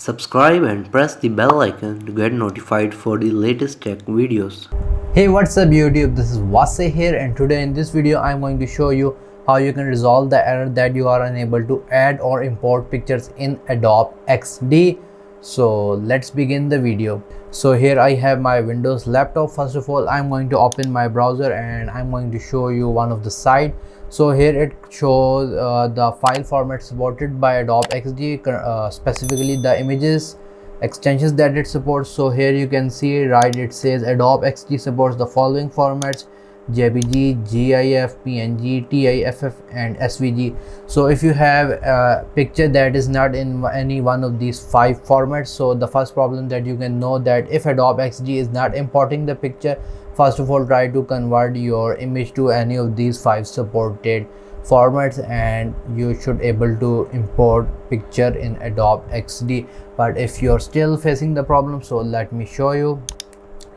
Subscribe and press the bell icon to get notified for the latest tech videos. Hey, what's up YouTube, this is Wasay here, and today in this video I'm going to show you how you can resolve the error that you are unable to add or import pictures in Adobe XD. So let's begin the video. So here I have my Windows laptop. First of all, I'm going to open my browser and I'm going to show you one of the site. So here it shows the file format supported by Adobe XD, specifically the images extensions that it supports. So here you can see, right, it says Adobe XD supports the following formats: JPG, GIF, PNG, TIFF and SVG. So if you have a picture that is not in any one of these 5 formats, so the first problem that you can know that if Adobe XD is not importing the picture, first of all try to convert your image to any of these 5 supported formats and you should able to import picture in Adobe XD. But if you're still facing the problem, so let me show you.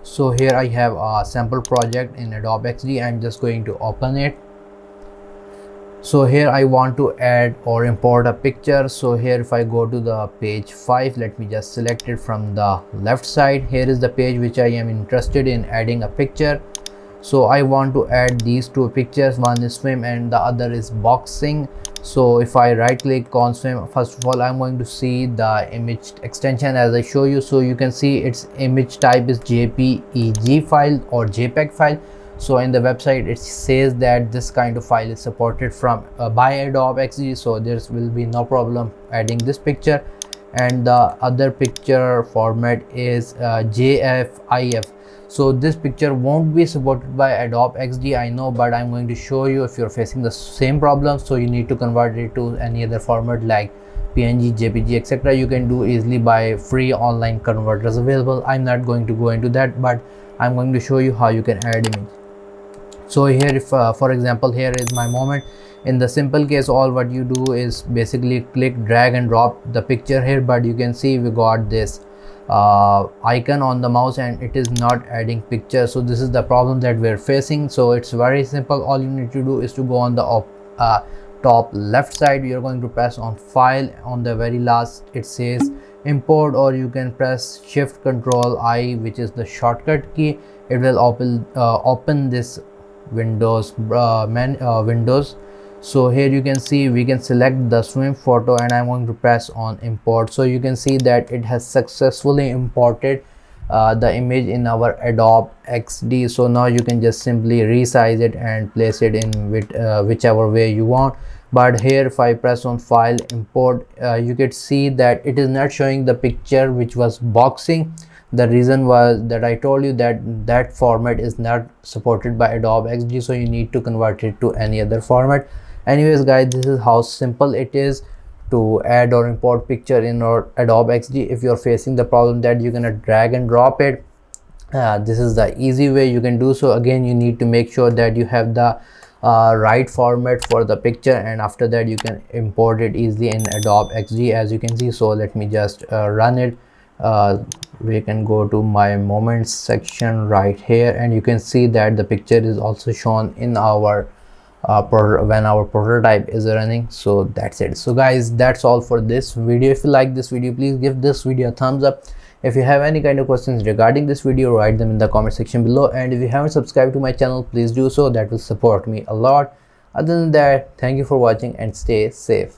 So here I have a sample project in Adobe XD. I'm just going to open it. So here I want to add or import a picture. So here if I go to the page 5, let me just select it from the left side. Here is the page which I am interested in adding a picture. So I want to add these 2 pictures, one is swim and the other is boxing. So if I right click on swim, first of all I'm going to see the image extension as I show you. So you can see its image type is JPEG file or JPEG file. So in the website it says that this kind of file is supported from by Adobe XD, so there will be no problem adding this picture. And the other picture format is JFIF. So this picture won't be supported by Adobe XD, I know, but I'm going to show you if you're facing the same problem. So you need to convert it to any other format like PNG, JPG, etc. You can do easily by free online converters available. I'm not going to go into that, but I'm going to show you how you can add image. So here if for example, here is my moment. In the simple case, all what you do is basically click, drag and drop the picture here, but you can see we got this icon on the mouse and it is not adding picture. So this is the problem that we're facing. So it's very simple. All you need to do is to go on the top left side. You're going to press on file, on the very last it says import, or you can press shift control I, which is the shortcut key. It will open this Windows Windows. So here you can see we can select the swim photo and I'm going to press on import. So you can see that it has successfully imported the image in our Adobe XD. So now you can just simply resize it and place it in with whichever way you want. But here if I press on file, import, you can see that it is not showing the picture which was boxing. The reason was that I told you that format is not supported by Adobe XD, so you need to convert it to any other format. Anyways guys, this is how simple it is to add or import picture in our Adobe XD. If you're facing the problem that you're gonna drag and drop it, this is the easy way you can do so. Again, you need to make sure that you have the right format for the picture, and after that you can import it easily in Adobe XD, as you can see. So let me just run it. We can go to my moments section right here and you can see that the picture is also shown in our when our prototype is running. So that's it. So guys, that's all for this video. If you like this video, please give this video a thumbs up. If you have any kind of questions regarding this video, write them in the comment section below, and if you haven't subscribed to my channel, please do so. That will support me a lot. Other than that, thank you for watching and stay safe.